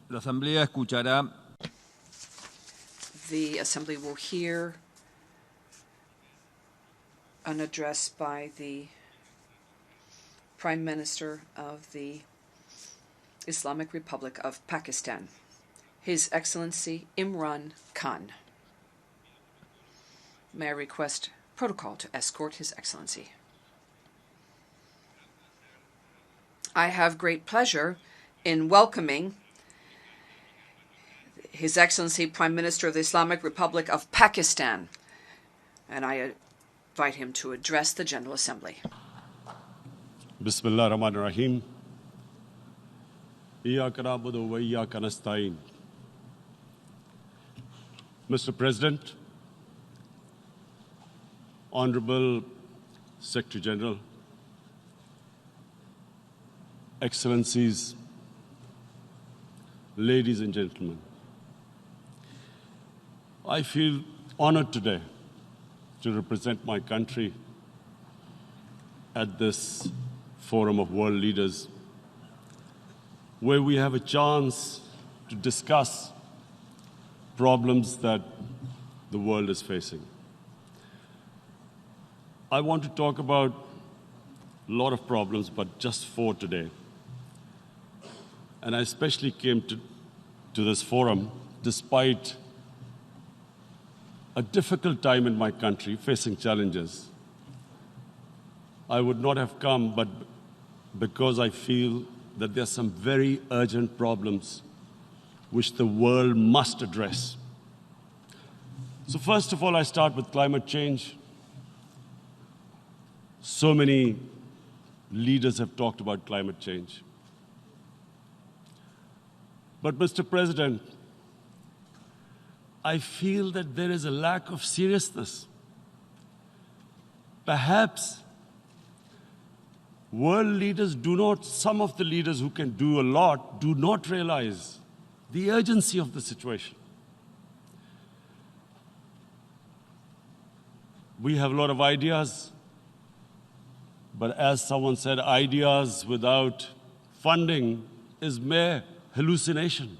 La Asamblea escuchará. The Assembly will hear an address by the Prime Minister of the Islamic Republic of Pakistan, His Excellency Imran Khan. May I request protocol to escort His Excellency? I have great pleasure in welcoming His Excellency Prime Minister of the Islamic Republic of Pakistan, and I invite him to address the General Assembly. Bismillah ar-Rahman ar-Rahim. Iyyaka na'budu wa iyyaka nasta'in. Mr. President, Honorable Secretary General, Excellencies, ladies and gentlemen, I feel honored today to represent my country at this forum of world leaders, where we have a chance to discuss problems that the world is facing. I want to talk about a lot of problems, but just 4 today. And I especially came to this forum despite a difficult time in my country, facing challenges. I would not have come, but because I feel that there are some very urgent problems which the world must address. So first of all, I start with climate change. So many leaders have talked about climate change. But Mr. President, I feel that there is a lack of seriousness. Perhaps world leaders some of the leaders who can do a lot, do not realize the urgency of the situation. We have a lot of ideas, but as someone said, ideas without funding is mere hallucination.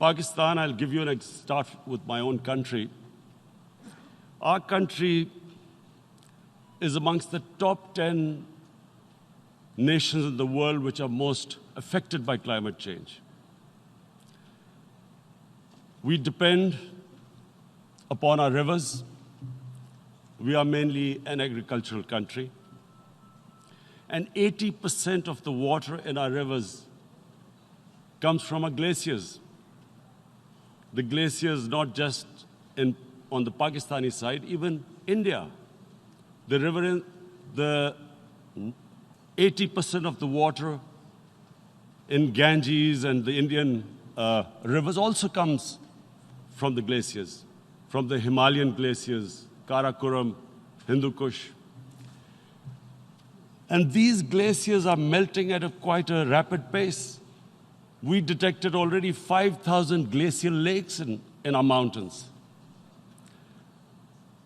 Pakistan, I'll give you start with my own country. Our country is amongst the top 10 nations in the world which are most affected by climate change. We depend upon our rivers. We are mainly an agricultural country. And 80% of the water in our rivers comes from our glaciers. The glaciers, not just on the Pakistani side, even India. The 80% of the water in Ganges and the Indian rivers also comes from the glaciers, from the Himalayan glaciers, Karakoram, Hindu Kush. And these glaciers are melting at quite a rapid pace. We detected already 5,000 glacial lakes in our mountains.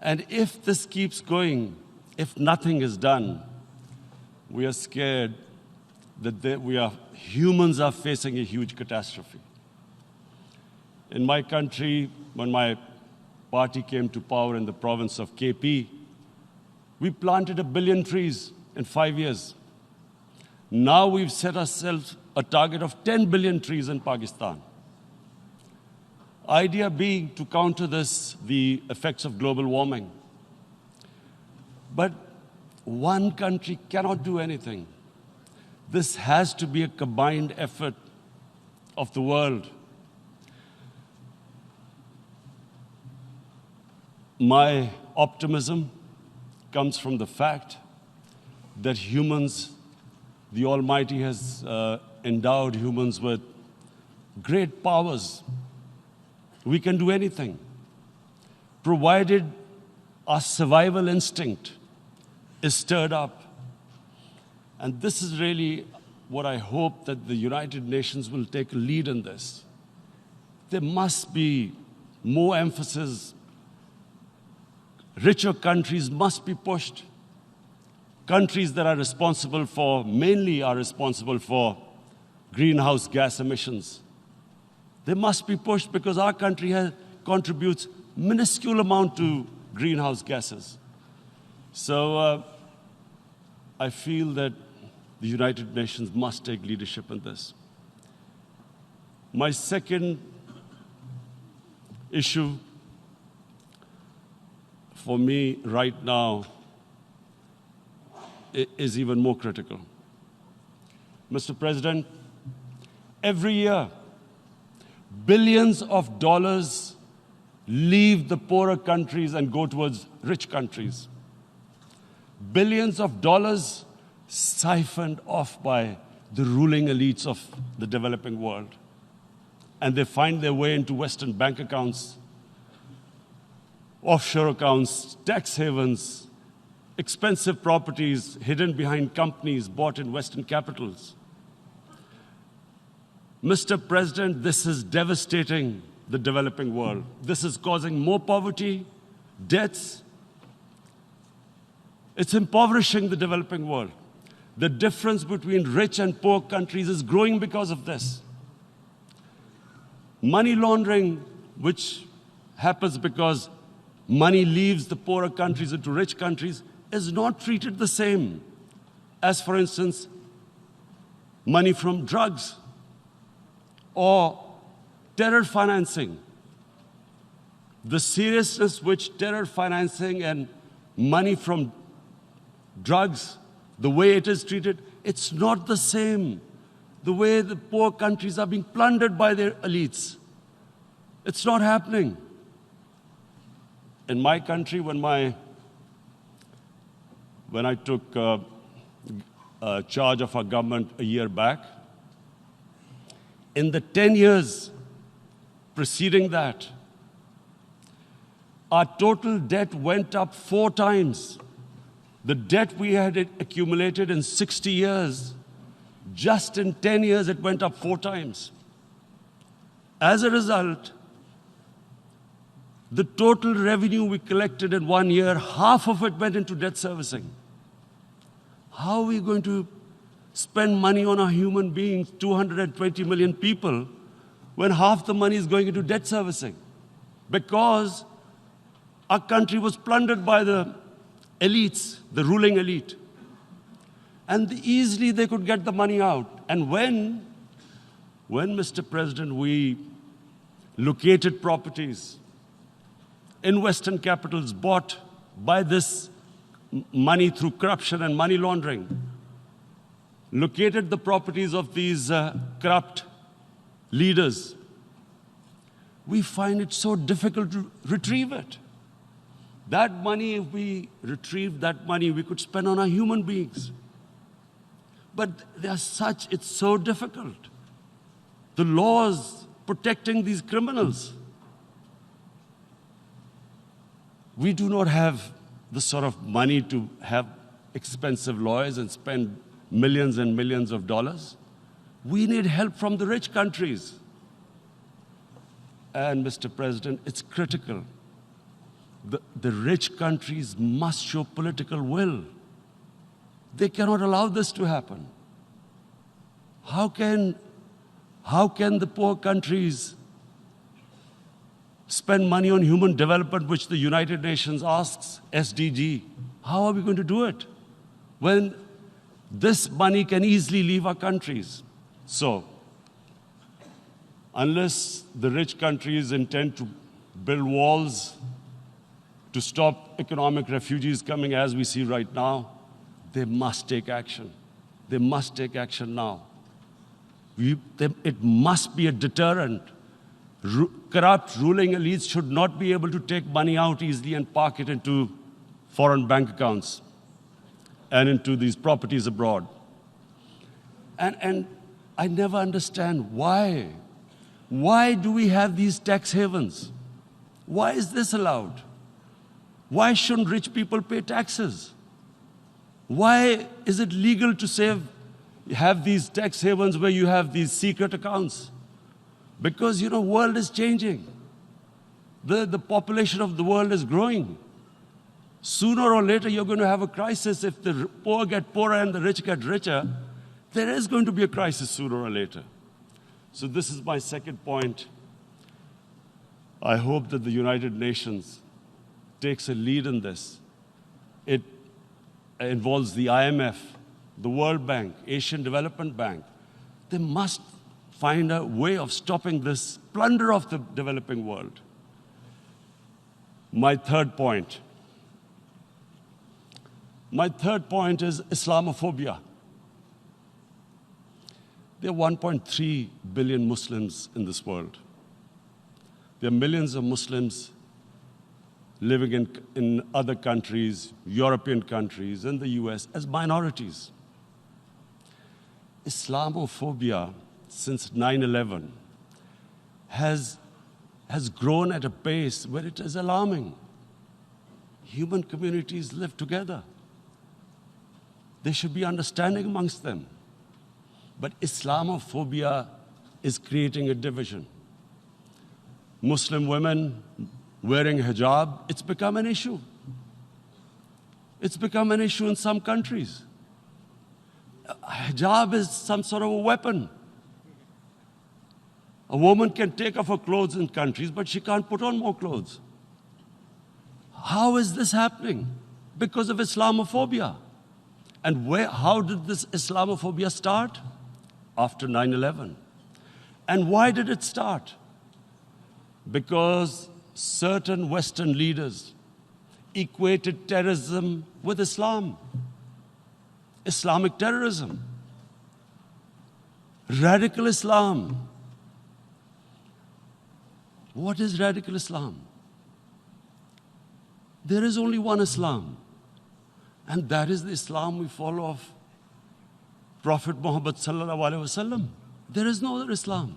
And if this keeps going, if nothing is done, we are scared that humans are facing a huge catastrophe. In my country, when my party came to power in the province of KP, we planted 1 billion trees in 5 years. Now we've set ourselves a target of 10 billion trees in Pakistan. Idea being to counter the effects of global warming. But one country cannot do anything. This has to be a combined effort of the world. My optimism comes from the fact that humans, the Almighty has endowed humans with great powers. We can do anything, provided our survival instinct is stirred up. And this is really what I hope that the United Nations will take a lead in this. There must be more emphasis. Richer countries must be pushed. Countries that are responsible for greenhouse gas emissions. They must be pushed because our country contributes minuscule amount to greenhouse gases. So I feel that the United Nations must take leadership in this. My second issue for me right now is even more critical. Mr. President, every year, billions of dollars leave the poorer countries and go towards rich countries. Billions of dollars siphoned off by the ruling elites of the developing world. And they find their way into Western bank accounts, offshore accounts, tax havens, expensive properties hidden behind companies bought in Western capitals. Mr. President, this is devastating the developing world. This is causing more poverty, debts. It's impoverishing the developing world. The difference between rich and poor countries is growing because of this. Money laundering, which happens because money leaves the poorer countries into rich countries, is not treated the same as, for instance, money from drugs or terror financing. The seriousness which terror financing and money from drugs, the way it is treated, it's not the same. The way the poor countries are being plundered by their elites. It's not happening. In my country, when I took charge of our government a year back, in the 10 years preceding that, our total debt went up 4 times. The debt we had accumulated in 60 years, just in 10 years, it went up 4 times. As a result, the total revenue we collected in 1 year, half of it went into debt servicing. How are we going to spend money on our human beings, 220 million people, when half the money is going into debt servicing? Because our country was plundered by the elites, the ruling elite. And easily they could get the money out. And when, Mr. President, we located properties in Western capitals bought by this money through corruption and money laundering, located the properties of these corrupt leaders, we find it so difficult to retrieve it. That money, if we retrieved that money, we could spend on our human beings. But it's so difficult. The laws protecting these criminals. We do not have the sort of money to have expensive lawyers and spend millions and millions of dollars. We need help from the rich countries. And, Mr. President, it's critical. The rich countries must show political will. They cannot allow this to happen. How can the poor countries spend money on human development, which the United Nations asks, SDG? How are we going to do it when this money can easily leave our countries? So, unless the rich countries intend to build walls to stop economic refugees coming as we see right now, they must take action. They must take action now. It must be a deterrent. Corrupt ruling elites should not be able to take money out easily and park it into foreign bank accounts and into these properties abroad. And I never understand why. Why do we have these tax havens? Why is this allowed? Why shouldn't rich people pay taxes? Why is it legal to have these tax havens where you have these secret accounts? Because, the world is changing. The population of the world is growing. Sooner or later, you're going to have a crisis if the poor get poorer and the rich get richer. There is going to be a crisis sooner or later. So this is my second point. I hope that the United Nations takes a lead in this. It involves the IMF, the World Bank, Asian Development Bank. They must find a way of stopping this plunder of the developing world. My third point is Islamophobia. There are 1.3 billion Muslims in this world. There are millions of Muslims living in other countries, European countries, and the US as minorities. Islamophobia, since 9/11, has grown at a pace where it is alarming. Human communities live together. There should be understanding amongst them. But Islamophobia is creating a division. Muslim women wearing hijab, it's become an issue. It's become an issue in some countries. Hijab is some sort of a weapon. A woman can take off her clothes in countries, but she can't put on more clothes. How is this happening? Because of Islamophobia. And how did this Islamophobia start? After 9/11. And why did it start? Because certain Western leaders equated terrorism with Islam. Islamic terrorism. Radical Islam. What is radical Islam? There is only one Islam. And that is the Islam we follow of Prophet Muhammad sallallahu alaihi wasallam. There is no other Islam.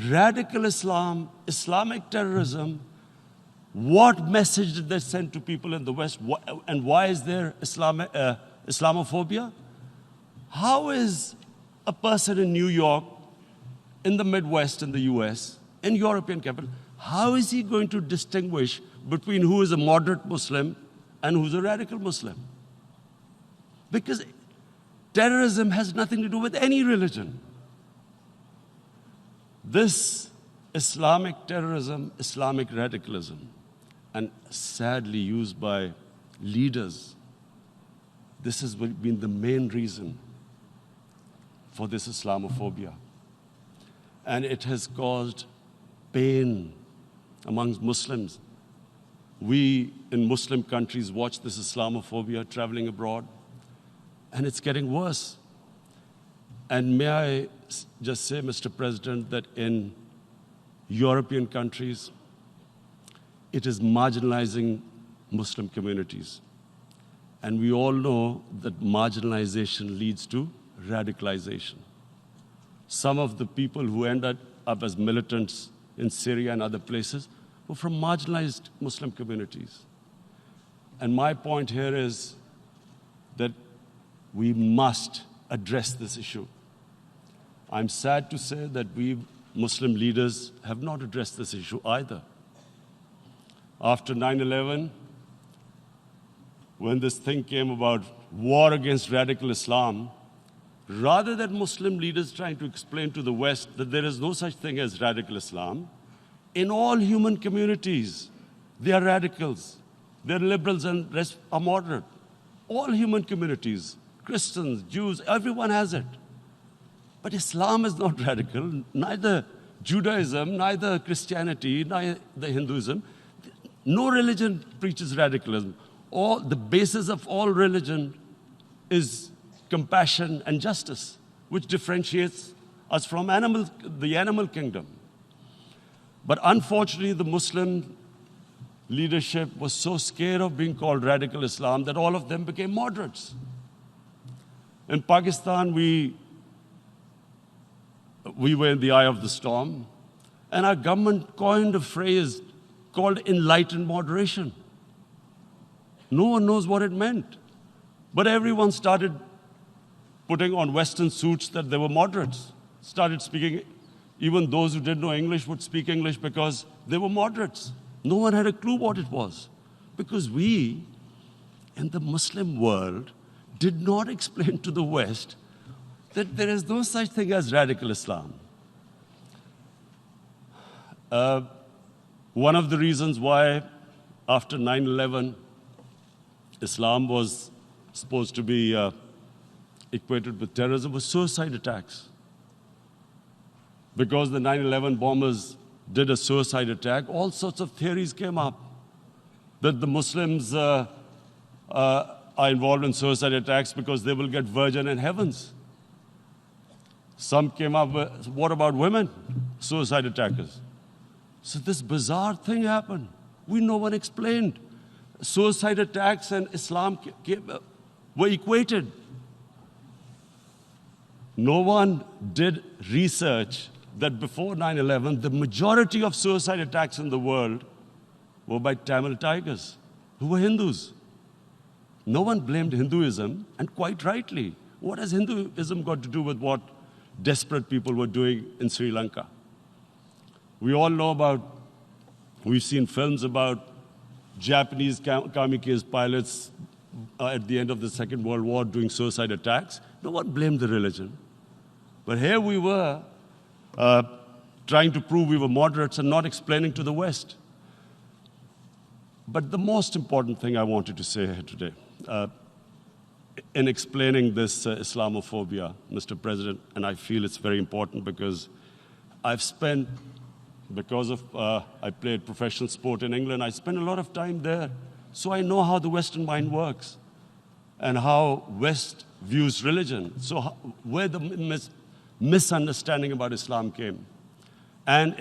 Radical Islam, Islamic terrorism, what message did they send to people in the West? And why is there Islamophobia? How is a person in New York, in the Midwest, in the US, in European capital, how is he going to distinguish between who is a moderate Muslim and who's a radical Muslim? Because terrorism has nothing to do with any religion. This Islamic terrorism, Islamic radicalism, and sadly used by leaders, this has been the main reason for this Islamophobia. And it has caused pain amongst Muslims. We in Muslim countries watch this Islamophobia traveling abroad, and it's getting worse. And may I just say, Mr. President, that in European countries, it is marginalizing Muslim communities. And we all know that marginalization leads to radicalization. Some of the people who ended up as militants in Syria and other places were from marginalized Muslim communities. And my point here is that we must address this issue. I'm sad to say that we Muslim leaders have not addressed this issue either. After 9/11, when this thing came about war against radical Islam, rather than Muslim leaders trying to explain to the West that there is no such thing as radical Islam, in all human communities, they are radicals. They're liberals and rest are moderate. All human communities, Christians, Jews, everyone has it. But Islam is not radical, neither Judaism, neither Christianity, neither Hinduism. No religion preaches radicalism. The basis of all religion is compassion and justice, which differentiates us from the animal kingdom. But unfortunately, the Muslim leadership was so scared of being called radical Islam that all of them became moderates. In Pakistan, we were in the eye of the storm, and our government coined a phrase called enlightened moderation. No one knows what it meant. But everyone started putting on Western suits that they were moderates, started speaking. Even those who didn't know English would speak English because they were moderates. No one had a clue what it was. Because we, in the Muslim world, did not explain to the West that there is no such thing as radical Islam. One of the reasons why after 9/11, Islam was supposed to be equated with terrorism was suicide attacks. Because the 9/11 bombers did a suicide attack, all sorts of theories came up that the Muslims are involved in suicide attacks because they will get virgin in heavens. Some came up with, what about women, suicide attackers? So this bizarre thing happened. No one explained. Suicide attacks and Islam were equated. No one did research that before 9/11, the majority of suicide attacks in the world were by Tamil Tigers, who were Hindus. No one blamed Hinduism, and quite rightly. What has Hinduism got to do with what desperate people were doing in Sri Lanka? We all know we've seen films about Japanese kamikaze pilots at the end of the Second World War doing suicide attacks. No one blamed the religion. But here we were trying to prove we were moderates and not explaining to the West. But the most important thing I wanted to say here today, in explaining this Islamophobia, Mr. President, and I feel it's very important because I've spent, because of I played professional sport in England, I spent a lot of time there. So I know how the Western mind works and how West views religion. So where the misunderstanding about Islam came. And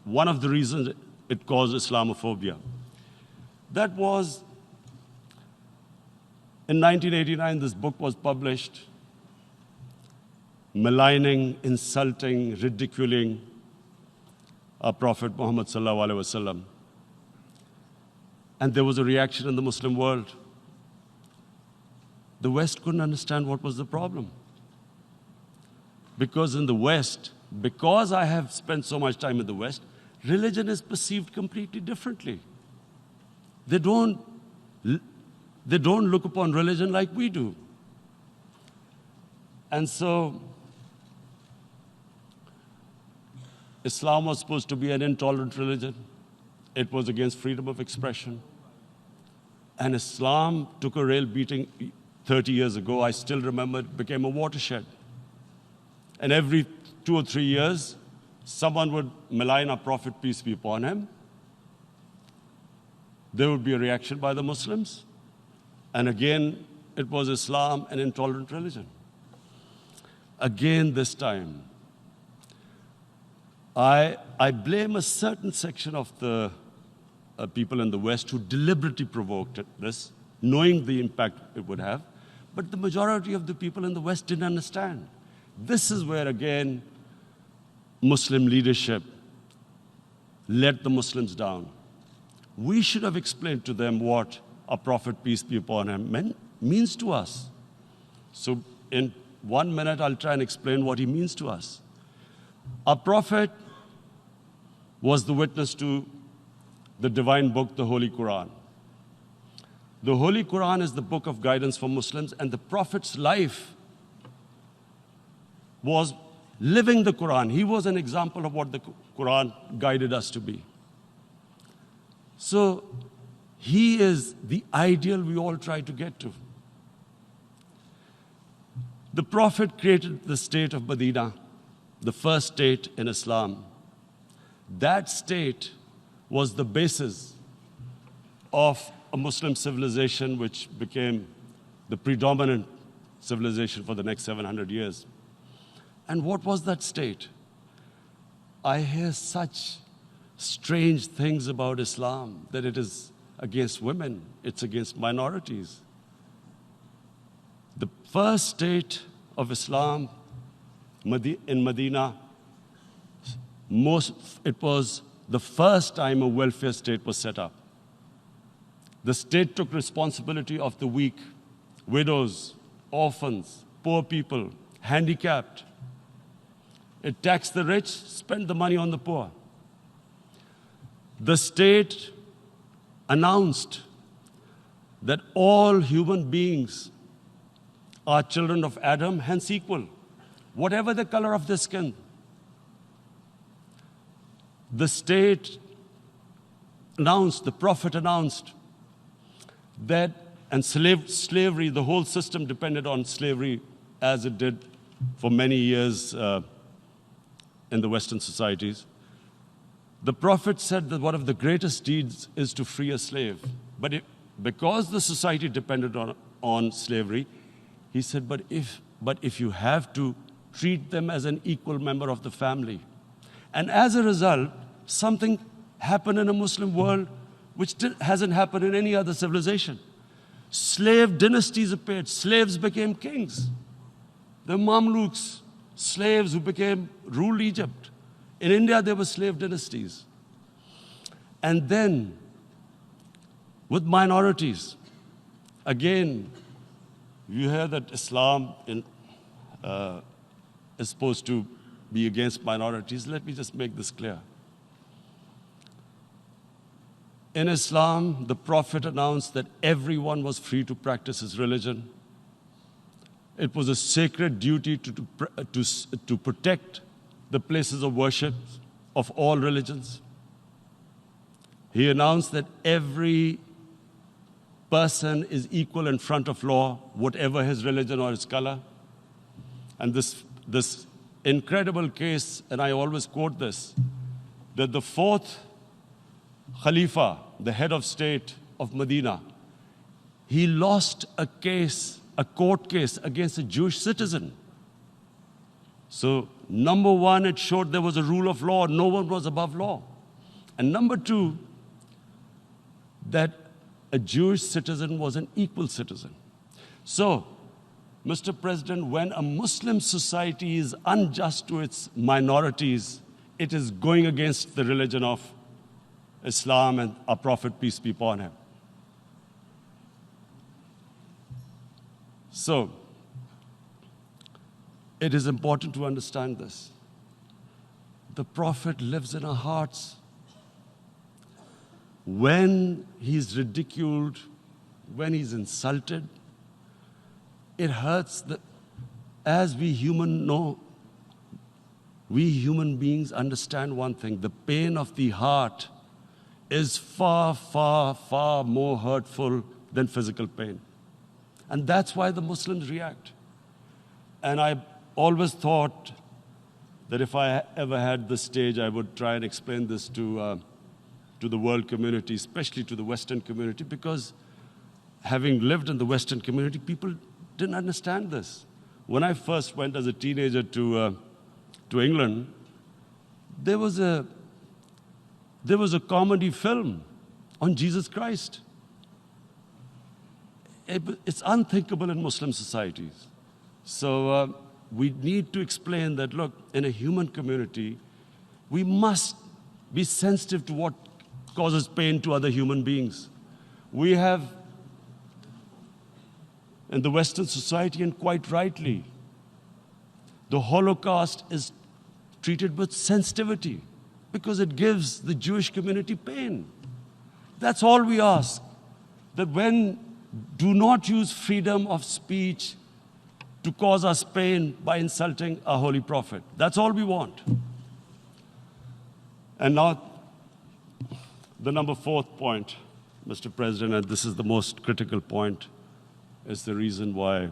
one of the reasons it caused Islamophobia. That was, in 1989, this book was published, maligning, insulting, ridiculing our Prophet Muhammad sallallahu alaihi wasallam. And there was a reaction in the Muslim world. The West couldn't understand what was the problem. Because in the West, because I have spent so much time in the West, religion is perceived completely differently. They don't look upon religion like we do. And so, Islam was supposed to be an intolerant religion. It was against freedom of expression. And Islam took a real beating 30 years ago. I still remember it became a watershed. And every 2 or 3 years, someone would malign our Prophet, peace be upon him. There would be a reaction by the Muslims. And again, it was Islam, an intolerant religion. Again, this time, I blame a certain section of the people in the West who deliberately provoked this, knowing the impact it would have. But the majority of the people in the West didn't understand. This is where, again, Muslim leadership let the Muslims down. We should have explained to them what our Prophet, peace be upon him, means to us. So in 1 minute, I'll try and explain what he means to us. Our Prophet was the witness to the divine book, the Holy Quran. The Holy Quran is the book of guidance for Muslims, and the Prophet's life was living the Quran. He was an example of what the Quran guided us to be. So he is the ideal we all try to get to. The Prophet created the state of Medina, the first state in Islam. That state was the basis of a Muslim civilization which became the predominant civilization for the next 700 years. And what was that state? I hear such strange things about Islam, that it is against women, it's against minorities. The first state of Islam in Medina, it was the first time a welfare state was set up. The state took responsibility of the weak, widows, orphans, poor people, handicapped. It taxed the rich, spent the money on the poor. The state announced that all human beings are children of Adam, hence equal, whatever the color of their skin. The state announced, the Prophet announced that, and slavery, the whole system depended on slavery as it did for many years in the Western societies. The Prophet said that one of the greatest deeds is to free a slave. But because the society depended on slavery, he said, but if you have to, treat them as an equal member of the family. And as a result, something happened in a Muslim world which hasn't happened in any other civilization. Slave dynasties appeared. Slaves became kings. The Mamluks, slaves who ruled Egypt. In India, there were slave dynasties. And then, with minorities, again, you hear that Islam is supposed to be against minorities. Let me just make this clear. In Islam, the Prophet announced that everyone was free to practice his religion. It was a sacred duty to protect the places of worship of all religions. He announced that every person is equal in front of law, whatever his religion or his color. And this incredible case, and I always quote this, that the fourth Khalifa, the head of state of Medina, he lost a court case against a Jewish citizen. So, number one, it showed there was a rule of law, no one was above law. And number two, that a Jewish citizen was an equal citizen. So, Mr. President, when a Muslim society is unjust to its minorities, it is going against the religion of Islam and our Prophet, peace be upon him. So, it is important to understand this. The Prophet lives in our hearts. When he's ridiculed, when he's insulted, it hurts. As we human beings understand one thing: the pain of the heart is far, far, far more hurtful than physical pain. And that's why the Muslims react. And I always thought that if I ever had the stage, I would try and explain this to the world community, especially to the Western community, because having lived in the Western community, people didn't understand this. When I first went as a teenager to England, there was a comedy film on Jesus Christ. It's unthinkable in Muslim societies. So we need to explain that, look, in a human community, we must be sensitive to what causes pain to other human beings. We have, in the Western society, and quite rightly, the Holocaust is treated with sensitivity because it gives the Jewish community pain. That's all we ask. That do not use freedom of speech to cause us pain by insulting our Holy Prophet. That's all we want. And now, the number fourth point, Mr. President, and this is the most critical point, is the reason why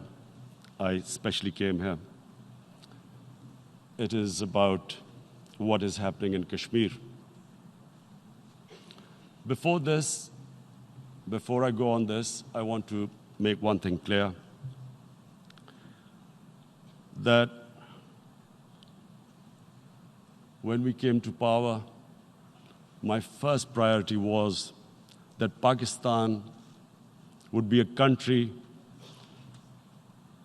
I especially came here. It is about what is happening in Kashmir. Before I go on this, I want to make one thing clear, that when we came to power, my first priority was that Pakistan would be a country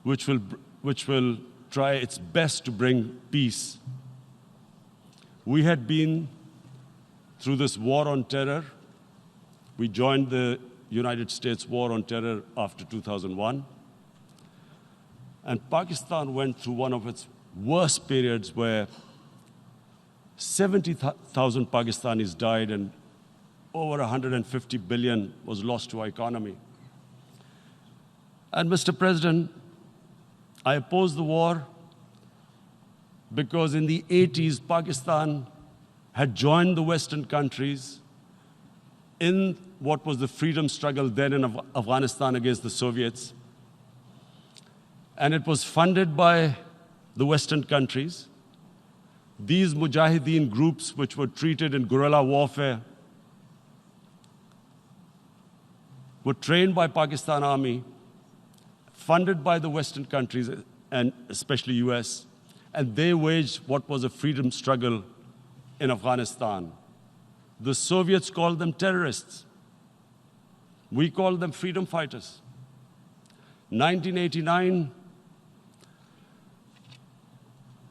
which will try its best to bring peace. We had been through this war on terror. We joined the United States war on terror after 2001. And Pakistan went through one of its worst periods where 70,000 Pakistanis died and over 150 billion was lost to our economy. And Mr. President, I opposed the war because in the 80s, Pakistan had joined the Western countries in what was the freedom struggle then in Afghanistan against the Soviets. And it was funded by the Western countries. These mujahideen groups, which were treated in guerrilla warfare, were trained by Pakistan Army, funded by the Western countries, and especially US, and they waged what was a freedom struggle in Afghanistan. The Soviets called them terrorists. We called them freedom fighters. 1989,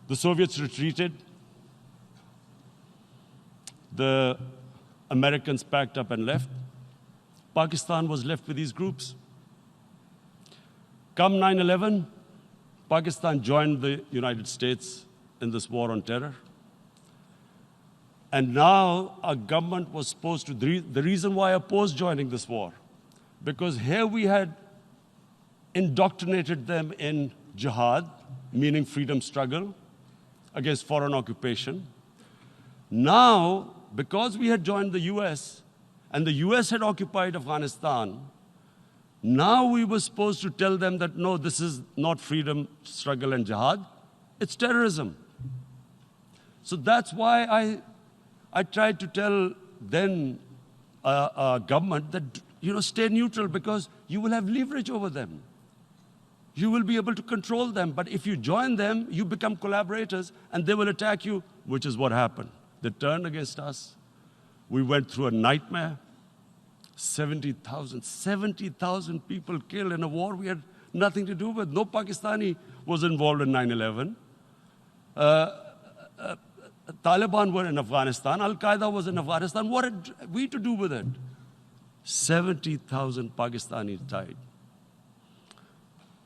the Soviets retreated. The Americans packed up and left. Pakistan was left with these groups. Come 9/11, Pakistan joined the United States in this war on terror. And now our government was supposed to, the reason why I opposed joining this war, because here we had indoctrinated them in jihad, meaning freedom struggle against foreign occupation. Now, because we had joined the US, and the US had occupied Afghanistan, now we were supposed to tell them that, no, this is not freedom struggle and jihad, it's terrorism. So that's why I tried to tell then government that, stay neutral because you will have leverage over them. You will be able to control them. But if you join them, you become collaborators and they will attack you, which is what happened. They turned against us. We went through a nightmare. 70,000 people killed in a war we had nothing to do with. No Pakistani was involved in 9/11. Taliban were in Afghanistan. Al-Qaeda was in Afghanistan. What had we to do with it? 70,000 Pakistanis died.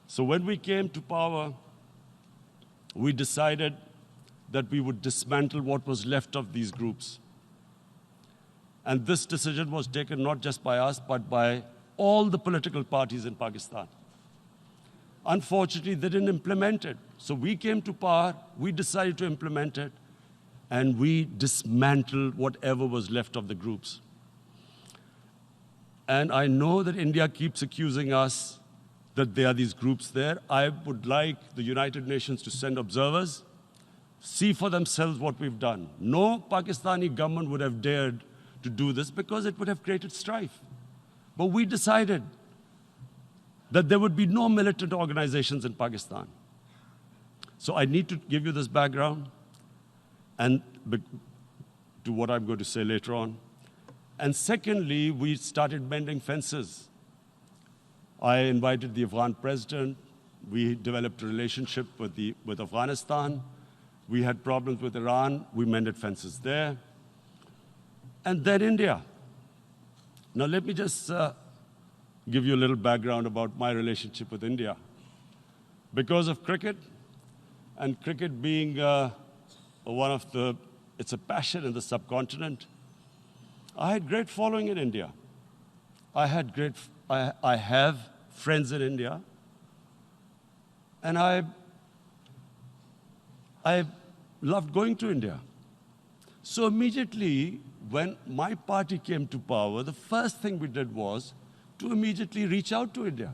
So when we came to power, we decided that we would dismantle what was left of these groups. And this decision was taken not just by us, but by all the political parties in Pakistan. Unfortunately, they didn't implement it. So we came to power, we decided to implement it, and we dismantled whatever was left of the groups. And I know that India keeps accusing us that there are these groups there. I would like the United Nations to send observers, see for themselves what we've done. No Pakistani government would have dared to do this because it would have created strife. But we decided that there would be no militant organizations in Pakistan. So I need to give you this background and to what I'm going to say later on. And secondly, we started mending fences. I invited the Afghan president. We developed a relationship with Afghanistan. We had problems with Iran. We mended fences there. And then India. Now let me just give you a little background about my relationship with India. Because of cricket, and cricket being it's a passion in the subcontinent, I had great following in India. I have friends in India, and I loved going to India. So immediately, when my party came to power, the first thing we did was to immediately reach out to India.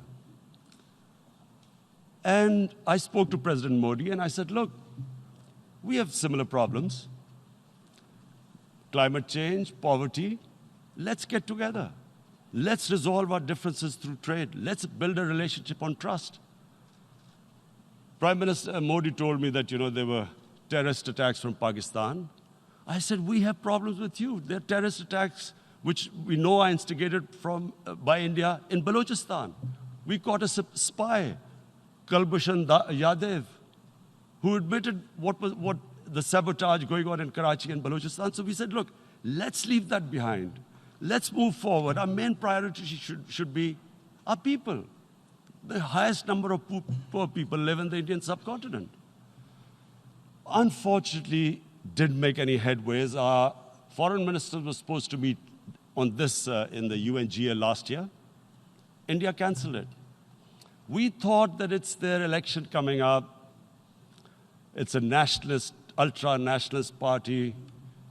And I spoke to President Modi, and I said, look, we have similar problems. Climate change, poverty, let's get together. Let's resolve our differences through trade. Let's build a relationship on trust. Prime Minister Modi told me that, there were terrorist attacks from Pakistan. I said, we have problems with you. There are terrorist attacks which we know are instigated by India in Balochistan. We caught a spy, Kulbhushan Yadav, who admitted what the sabotage going on in Karachi and Balochistan. So we said, look, let's leave that behind. Let's move forward. Our main priority should be our people. The highest number of poor people live in the Indian subcontinent. Unfortunately, didn't make any headways. Our foreign ministers were supposed to meet on this in the UNGA last year. India cancelled it. We thought that it's their election coming up. It's a nationalist, ultra-nationalist party.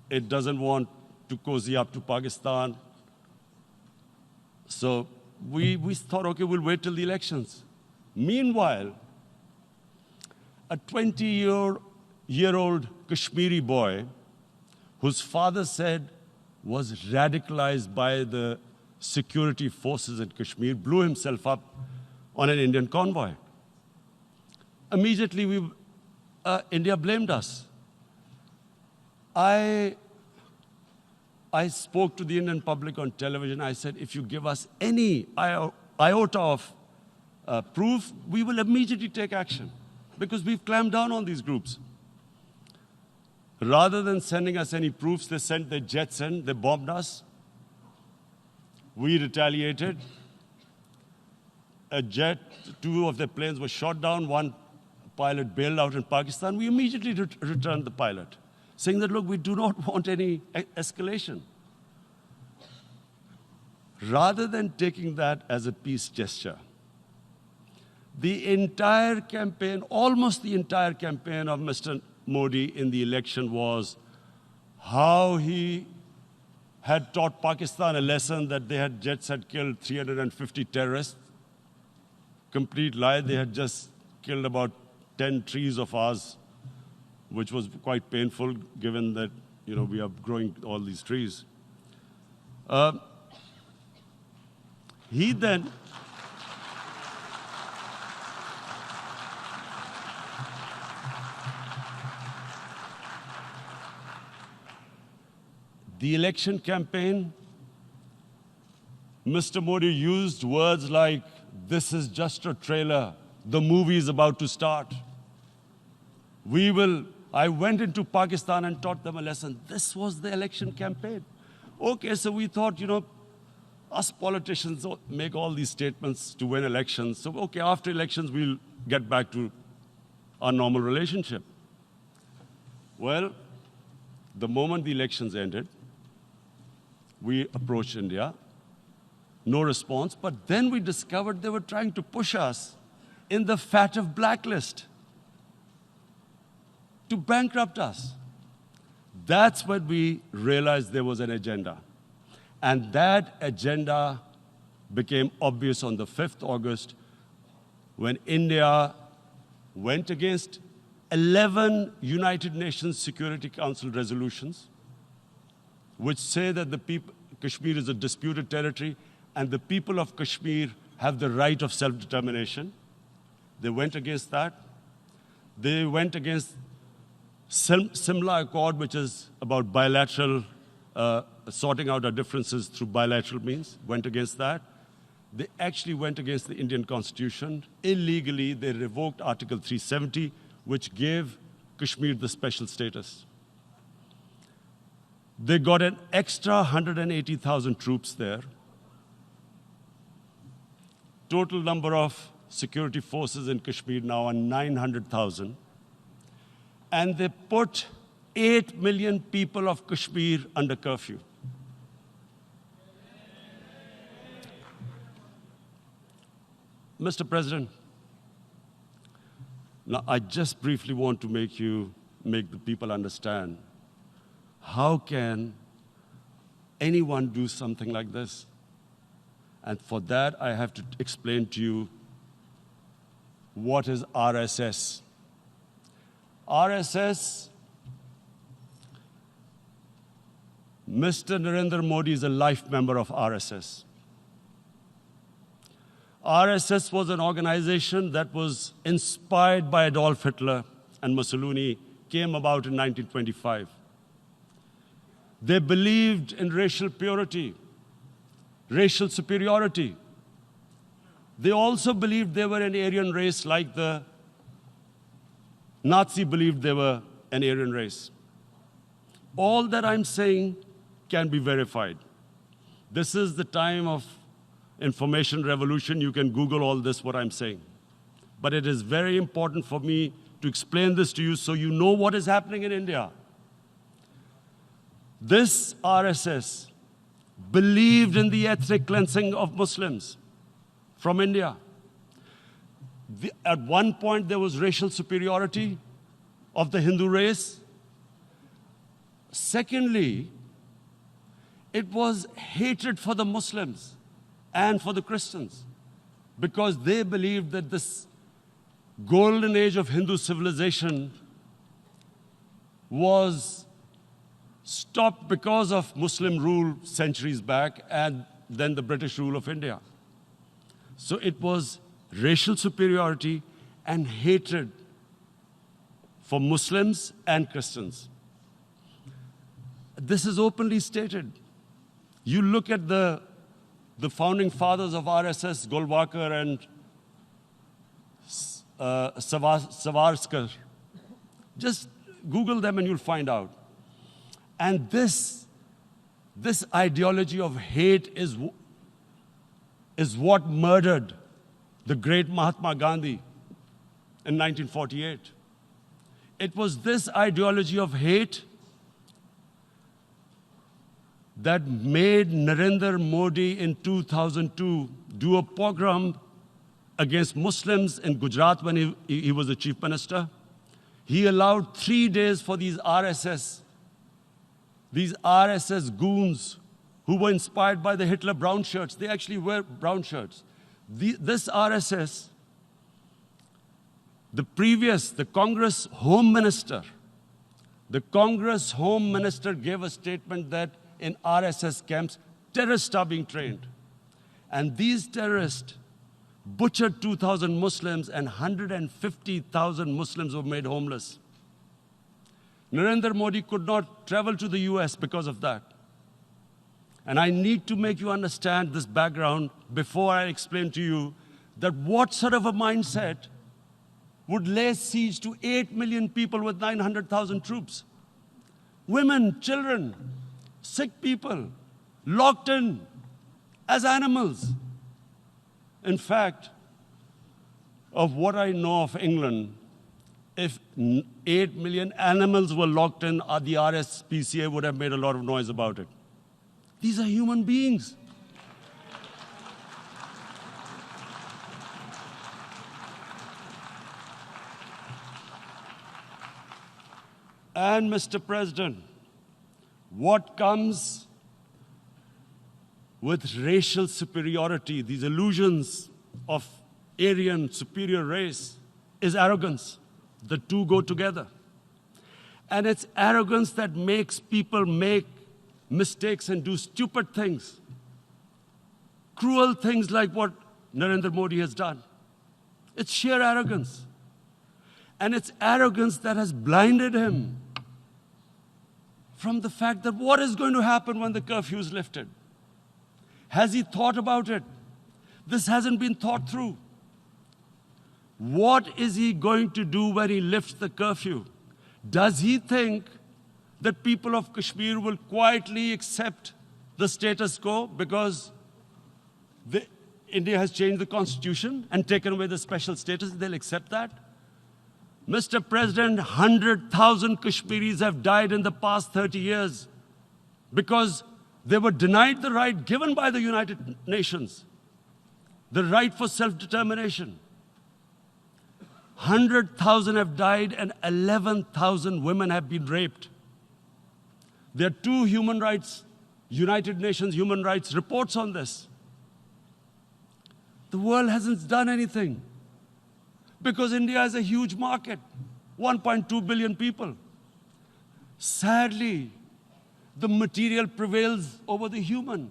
It doesn't want to cozy up to Pakistan. So we thought, okay, we'll wait till the elections. Meanwhile, a 20-year-old Kashmiri boy, whose father said was radicalized by the security forces in Kashmir, blew himself up on an Indian convoy. Immediately, India blamed us. I spoke to the Indian public on television. I said, if you give us any iota of proof, we will immediately take action, because we've clamped down on these groups. Rather than sending us any proofs, they sent their jets in, they bombed us. We retaliated. A jet, 2 of their planes were shot down, 1 pilot bailed out in Pakistan. We immediately returned the pilot, saying that, look, we do not want any escalation. Rather than taking that as a peace gesture, the entire campaign, almost the entire campaign of Mr. Modi in the election was how he had taught Pakistan a lesson that jets had killed 350 terrorists. Complete lie. They had just killed about 10 trees of ours, which was quite painful given that, we are growing all these trees. He then the election campaign, Mr. Modi used words like, this is just a trailer, the movie is about to start. I went into Pakistan and taught them a lesson. This was the election campaign. Okay, so we thought, us politicians make all these statements to win elections. So, okay, after elections, we'll get back to our normal relationship. Well, the moment the elections ended, we approached India, no response, but then we discovered they were trying to push us in the FATF blacklist to bankrupt us. That's when we realized there was an agenda. And that agenda became obvious on the 5th August when India went against 11 United Nations Security Council resolutions, which say that Kashmir is a disputed territory and the people of Kashmir have the right of self-determination. They went against that. They went against Simla Accord, which is about bilateral, sorting out our differences through bilateral means, went against that. They actually went against the Indian Constitution. Illegally, they revoked Article 370, which gave Kashmir the special status. They got an extra 180,000 troops there. Total number of security forces in Kashmir now are 900,000. And they put 8 million people of Kashmir under curfew. Mr. President, now I just briefly want to make the people understand, how can anyone do something like this? And for that, I have to explain to you what is RSS. RSS, Mr. Narendra Modi is a life member of RSS. RSS was an organization that was inspired by Adolf Hitler and Mussolini, came about in 1925. They believed in racial purity, racial superiority. They also believed they were an Aryan race like the Nazi believed they were an Aryan race. All that I'm saying can be verified. This is the time of information revolution. You can Google all this, what I'm saying. But it is very important for me to explain this to you so you know what is happening in India. This RSS believed in the ethnic cleansing of Muslims from India. At one point, there was racial superiority of the Hindu race. Secondly, it was hatred for the Muslims and for the Christians, because they believed that this golden age of Hindu civilization was stopped because of Muslim rule centuries back and then the British rule of India. So it was racial superiority and hatred for Muslims and Christians. This is openly stated. You look at the founding fathers of RSS, Golwalkar and Savarkar. Just Google them and you'll find out. And this ideology of hate is what murdered the great Mahatma Gandhi in 1948. It was this ideology of hate that made Narendra Modi in 2002 do a pogrom against Muslims in Gujarat when he was the chief minister. He allowed 3 days for these RSS goons who were inspired by the Hitler brown shirts. They actually wear brown shirts. This RSS, the Congress Home Minister gave a statement that in RSS camps, terrorists are being trained. And these terrorists butchered 2,000 Muslims and 150,000 Muslims were made homeless. Narendra Modi could not travel to the US because of that. And I need to make you understand this background before I explain to you that what sort of a mindset would lay siege to 8 million people with 900,000 troops. Women, children, sick people, locked in as animals. In fact, of what I know of England, if 8 million animals were locked in, the RSPCA would have made a lot of noise about it. These are human beings. And Mr. President, what comes with racial superiority, these illusions of Aryan superior race, is arrogance. The two go together. And it's arrogance that makes people make mistakes and do stupid things. Cruel things like what Narendra Modi has done. It's sheer arrogance. And it's arrogance that has blinded him from the fact that what is going to happen when the curfew is lifted? Has he thought about it? This hasn't been thought through. What is he going to do when he lifts the curfew? Does he think that people of Kashmir will quietly accept the status quo because India has changed the constitution and taken away the special status? They'll accept that? Mr. President, 100,000 Kashmiris have died in the past 30 years because they were denied the right given by the United Nations, the right for self-determination. 100,000 have died and 11,000 women have been raped. There are 2 United Nations human rights reports on this. The world hasn't done anything because India is a huge market, 1.2 billion people. Sadly, the material prevails over the human.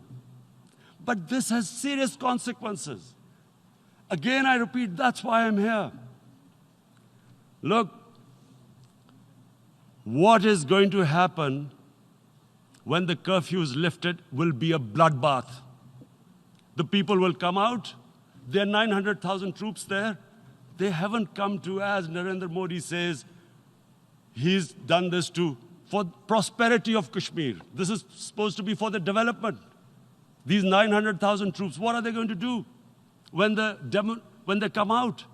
But this has serious consequences. Again, I repeat, that's why I'm here. Look, what is going to happen when the curfew is lifted will be a bloodbath. The people will come out. There are 900,000 troops there. They haven't come to, as Narendra Modi says, he's done this for prosperity of Kashmir. This is supposed to be for the development. These 900,000 troops, what are they going to do when they come out?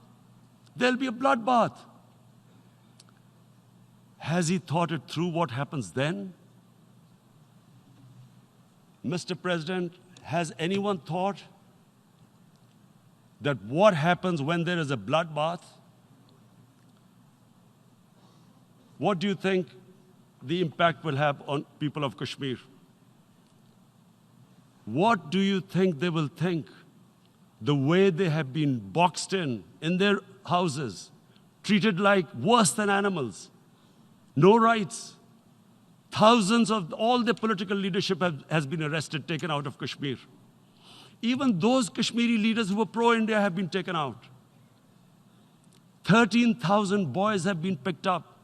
There'll be a bloodbath. Has he thought it through what happens then? Mr. President, has anyone thought that what happens when there is a bloodbath? What do you think the impact will have on people of Kashmir? What do you think they will think? The way they have been boxed in their houses, treated like worse than animals, no rights. Thousands of all the political leadership has been arrested, taken out of Kashmir. Even those Kashmiri leaders who were pro-India have been taken out. 13,000 boys have been picked up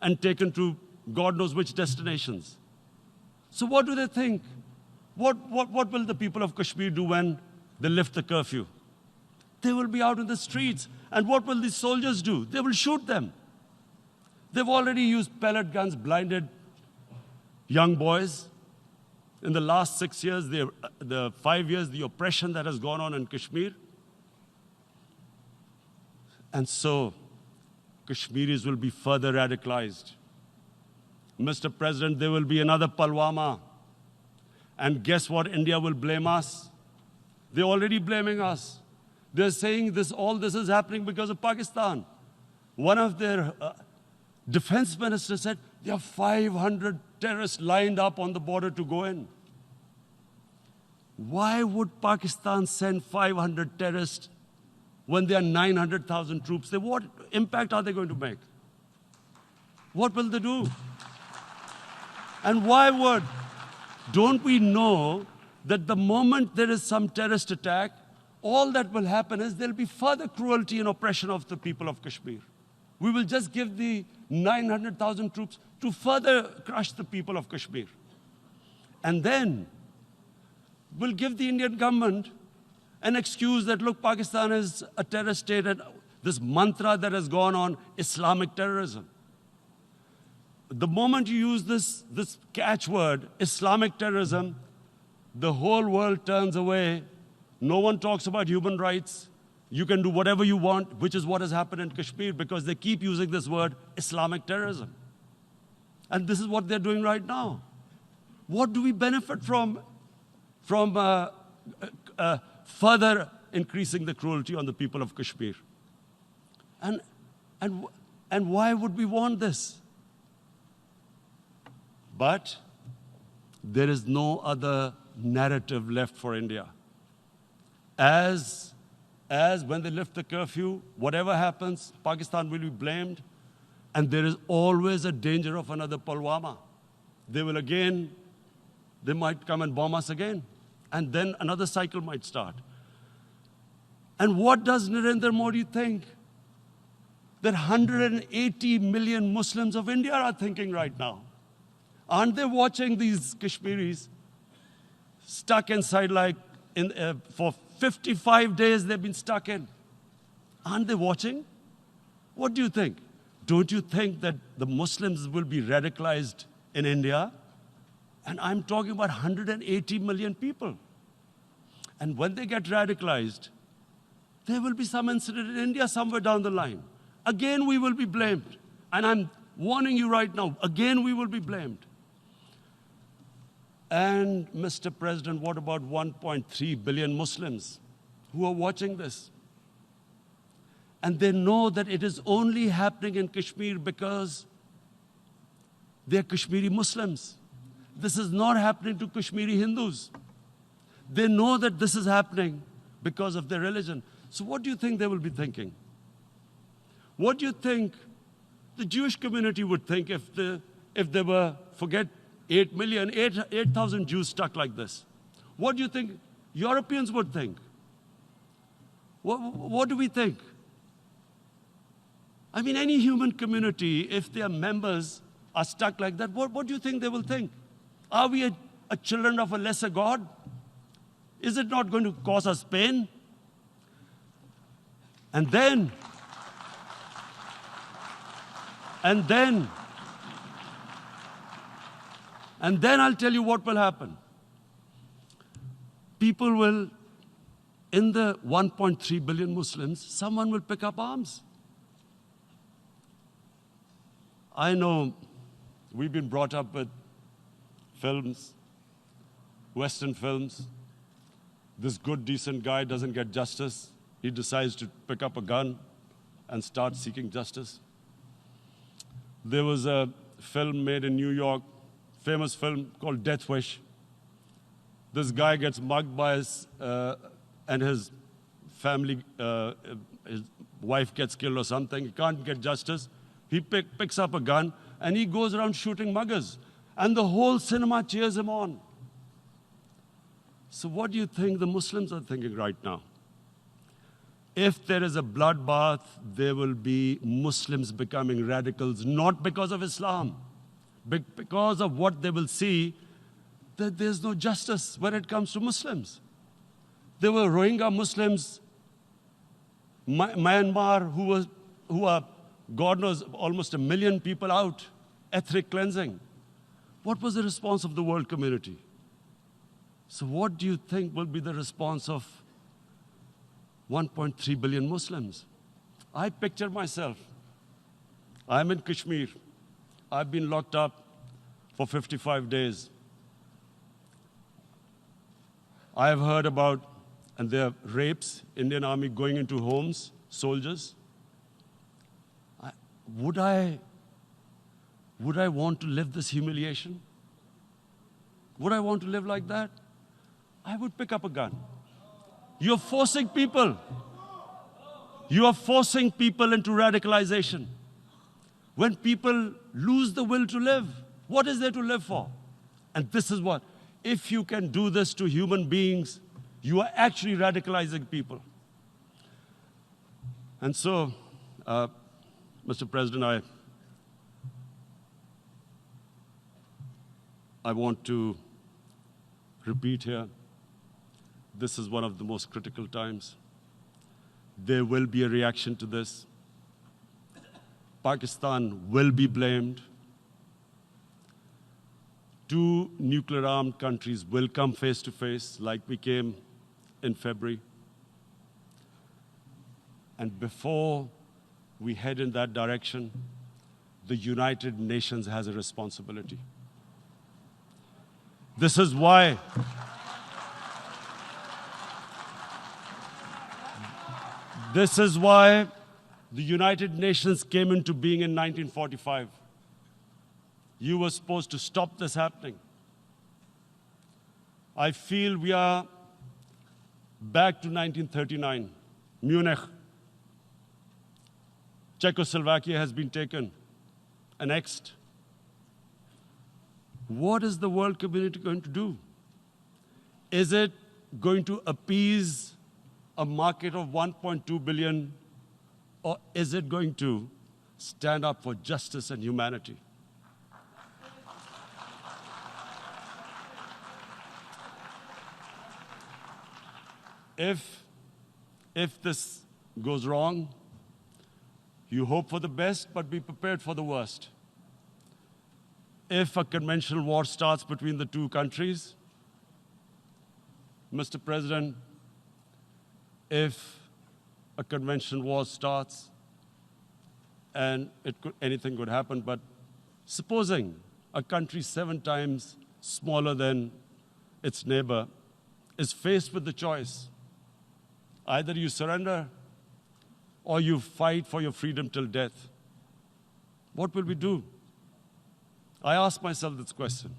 and taken to God knows which destinations. So what do they think? What will the people of Kashmir do when they lift the curfew? They will be out in the streets. And what will these soldiers do? They will shoot them. They've already used pellet guns, blinded young boys. In the last 6 years, the 5 years, the oppression that has gone on in Kashmir. And so, Kashmiris will be further radicalized. Mr. President, there will be another Pulwama. And guess what? India will blame us. They're already blaming us. They're saying all this is happening because of Pakistan. One of their defense ministers said, there are 500 terrorists lined up on the border to go in. Why would Pakistan send 500 terrorists when there are 900,000 troops? What impact are they going to make? What will they do? And don't we know that the moment there is some terrorist attack, all that will happen is there'll be further cruelty and oppression of the people of Kashmir. We will just give the 900,000 troops to further crush the people of Kashmir. And then we'll give the Indian government an excuse that, look, Pakistan is a terrorist state, and this mantra that has gone on, Islamic terrorism. The moment you use this catchword, Islamic terrorism, the whole world turns away. No one talks about human rights. You can do whatever you want, which is what has happened in Kashmir, because they keep using this word, Islamic terrorism. And this is what they're doing right now. What do we benefit from further increasing the cruelty on the people of Kashmir? And why would we want this? But there is no other narrative left for India. As when they lift the curfew, whatever happens, Pakistan will be blamed, and there is always a danger of another Pulwama. They might come and bomb us again, and then another cycle might start. And what does Narendra Modi think? That 180 million Muslims of India are thinking right now. Aren't they watching these Kashmiris stuck inside for 55 days they've been stuck in? Aren't they watching? What do you think? Don't you think that the Muslims will be radicalized in India? And I'm talking about 180 million people. And when they get radicalized, there will be some incident in India somewhere down the line. Again, we will be blamed. And I'm warning you right now, again, we will be blamed. And, Mr. President, what about 1.3 billion Muslims who are watching this? And they know that it is only happening in Kashmir because they're Kashmiri Muslims. This is not happening to Kashmiri Hindus. They know that this is happening because of their religion. So what do you think they will be thinking? What do you think the Jewish community would think if they were, forget 8,000 Jews stuck like this? What do you think Europeans would think? What do we think? I mean, any human community, if their members are stuck like that, what do you think they will think? Are we a children of a lesser God? Is it not going to cause us pain? And then I'll tell you what will happen. People will, in the 1.3 billion Muslims, someone will pick up arms. I know we've been brought up with films, Western films. This good, decent guy doesn't get justice. he decides to pick up a gun and start seeking justice. There was a film made in New York, famous film called Death Wish. This guy gets mugged by and his family, his wife gets killed or something. He can't get justice. He picks up a gun and he goes around shooting muggers. And the whole cinema cheers him on. So what do you think the Muslims are thinking right now? If there is a bloodbath, there will be Muslims becoming radicals, not because of Islam, but because of what they will see, that there's no justice when it comes to Muslims. There were Rohingya Muslims, Myanmar, who are, God knows, almost 1 million people out, ethnic cleansing. What was the response of the world community? So what do you think will be the response of 1.3 billion Muslims? I picture myself. I'm in Kashmir. I've been locked up for 55 days. I have heard about, and there are rapes, Indian Army going into homes, soldiers. Would I want to live this humiliation? Would I want to live like that? I would pick up a gun. You're forcing people. You are forcing people into radicalization. When people lose the will to live, what is there to live for? And this is what, if you can do this to human beings, you are actually radicalizing people. And so, Mr. President, I want to repeat here, this is one of the most critical times. There will be a reaction to this. Pakistan will be blamed. 2 nuclear-armed countries will come face to face, like we came in February. And before we head in that direction, the United Nations has a responsibility. This is why the United Nations came into being in 1945. You were supposed to stop this happening. I feel we are back to 1939, Munich. Czechoslovakia has been taken, annexed. What is the world community going to do? Is it going to appease a market of 1.2 billion, or is it going to stand up for justice and humanity? If this goes wrong, you hope for the best, but be prepared for the worst. If a conventional war starts between the 2 countries, Mr. President, if a conventional war starts, and anything could happen, but supposing a country 7 times smaller than its neighbor is faced with the choice, either you surrender or you fight for your freedom till death, what will we do? I ask myself this question.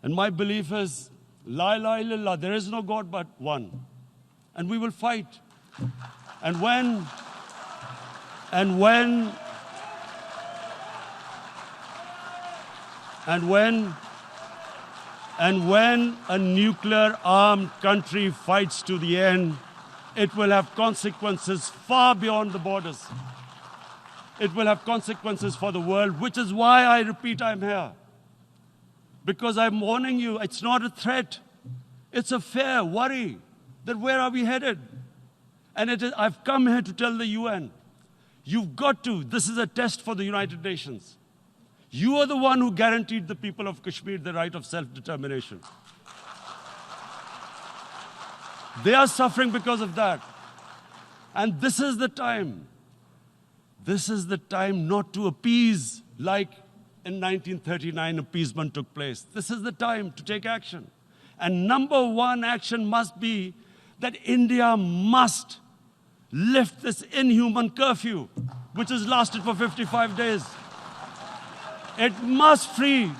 And my belief is, La ilaha illallah, there is no God but one. And we will fight. And when a nuclear-armed country fights to the end, it will have consequences far beyond the borders. It will have consequences for the world, which is why I repeat I'm here. Because I'm warning you, it's not a threat. It's a fair worry that where are we headed? And I've come here to tell the UN, you've got to, this is a test for the United Nations. You are the one who guaranteed the people of Kashmir the right of self-determination. They are suffering because of that. And this is the time. This is the time not to appease like in 1939 appeasement took place. This is the time to take action. And number 1 action must be that India must lift this inhuman curfew, which has lasted for 55 days. It must free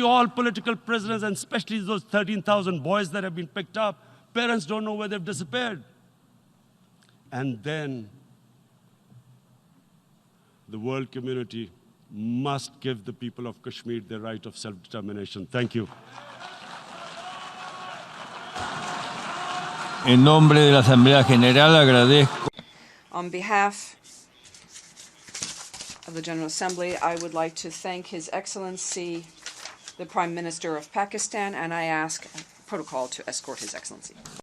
all political prisoners, and especially those 13,000 boys that have been picked up. Parents don't know where they've disappeared. And then the world community must give the people of Kashmir the right of self-determination. Thank you. En nombre de la Asamblea General agradezco. On behalf of the General Assembly, I would like to thank His Excellency, the Prime Minister of Pakistan, and I ask protocol to escort His Excellency.